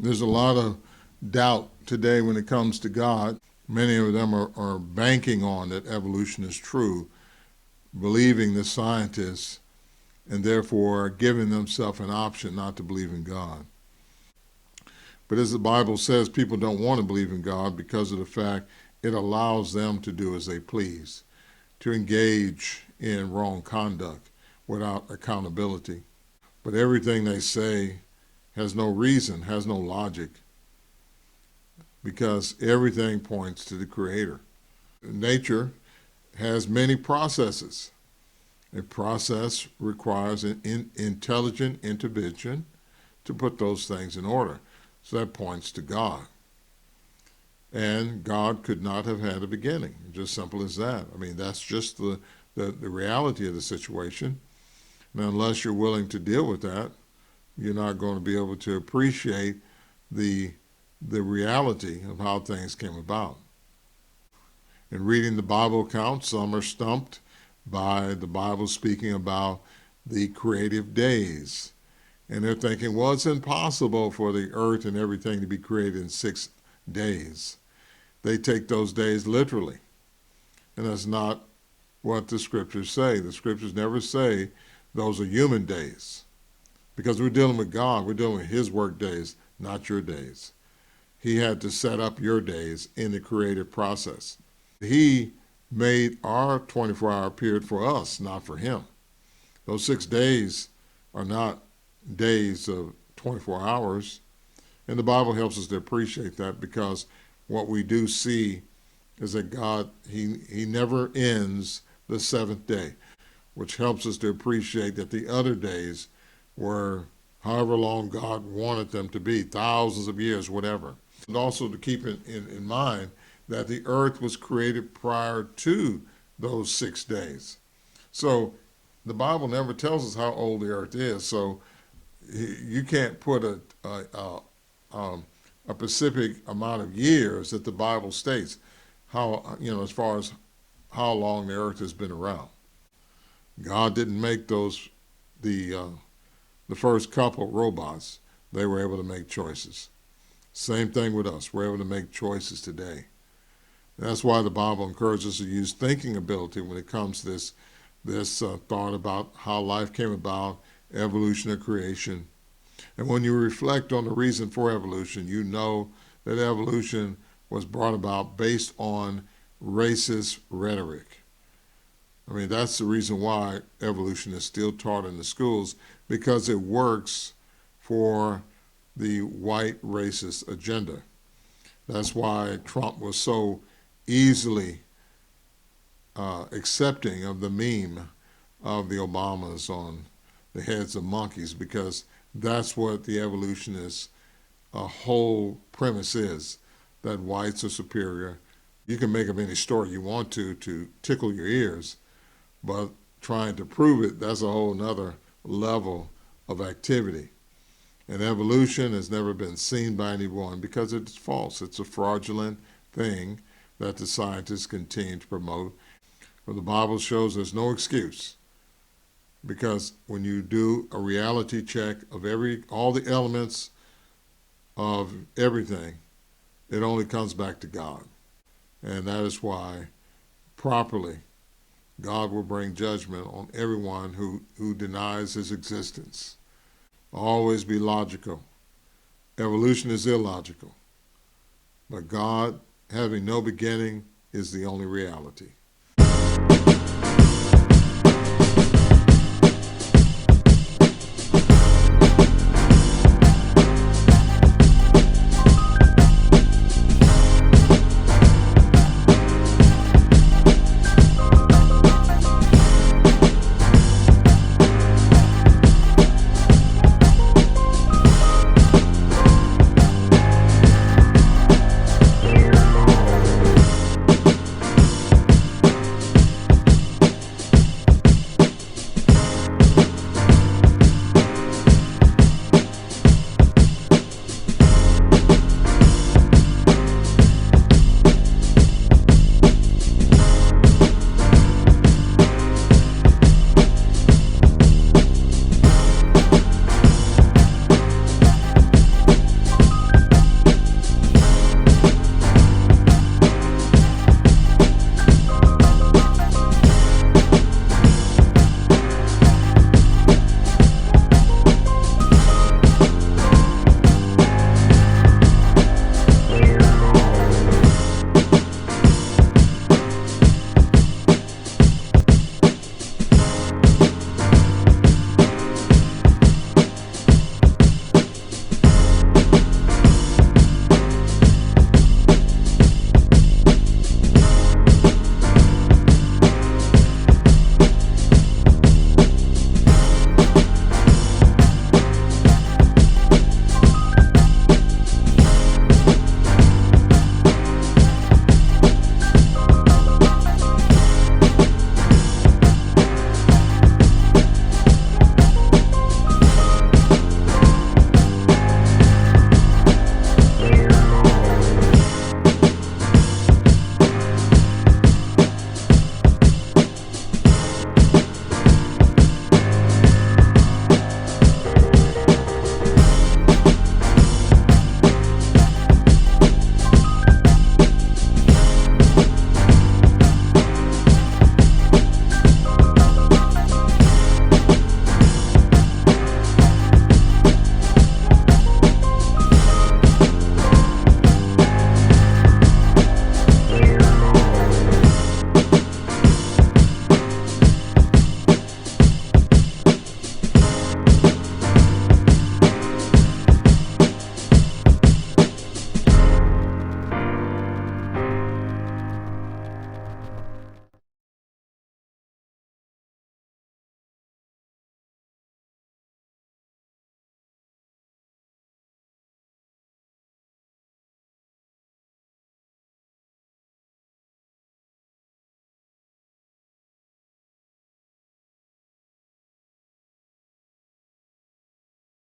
There's a lot of doubt today when it comes to God. Many of them are banking on that evolution is true, believing the scientists, and therefore giving themselves an option not to believe in God. But as the Bible says, people don't want to believe in God because of the fact it allows them to do as they please, to engage in wrong conduct without accountability. But everything they say has no reason, has no logic, because everything points to the Creator. Nature has many processes. A process requires an intelligent intervention to put those things in order. So that points to God. And God could not have had a beginning, just simple as that. I mean, that's just the reality of the situation. And unless you're willing to deal with that, you're not going to be able to appreciate the reality of how things came about. In reading the Bible account, some are stumped by the Bible speaking about the creative days. And they're thinking, well, it's impossible for the earth and everything to be created in 6 days. They take those days literally. And that's not what the scriptures say. The scriptures never say those are human days. Because we're dealing with God, we're dealing with His work days, not your days. He had to set up your days in the creative process. He made our 24-hour period for us, not for Him. Those 6 days are not days of 24 hours. And the Bible helps us to appreciate that, because what we do see is that God, He never ends the 7th day, which helps us to appreciate that the other days were however long God wanted them to be, thousands of years, whatever. And also to keep in mind that the earth was created prior to those 6 days. So the Bible never tells us how old the earth is, so you can't put a specific amount of years that the Bible states, how, as far as how long the earth has been around. God didn't make the first couple robots. They were able to make choices. Same thing with us. We're able to make choices today. And that's why the Bible encourages us to use thinking ability when it comes to this thought about how life came about, evolution or creation. And when you reflect on the reason for evolution, you know that evolution was brought about based on racist rhetoric. I mean, that's the reason why evolution is still taught in the schools, because it works for the white racist agenda. That's why Trump was so easily accepting of the meme of the Obamas on the heads of monkeys, because that's what the evolutionist whole premise is, that whites are superior. You can make up any story you want to tickle your ears, but trying to prove it, that's a whole nother level of activity. And evolution has never been seen by anyone because it's false. It's a fraudulent thing that the scientists continue to promote. But the Bible shows there's no excuse, because when you do a reality check of all the elements of everything, it only comes back to God. And that is why properly God will bring judgment on everyone who denies His existence. Always be logical. Evolution is illogical. But God, having no beginning, is the only reality.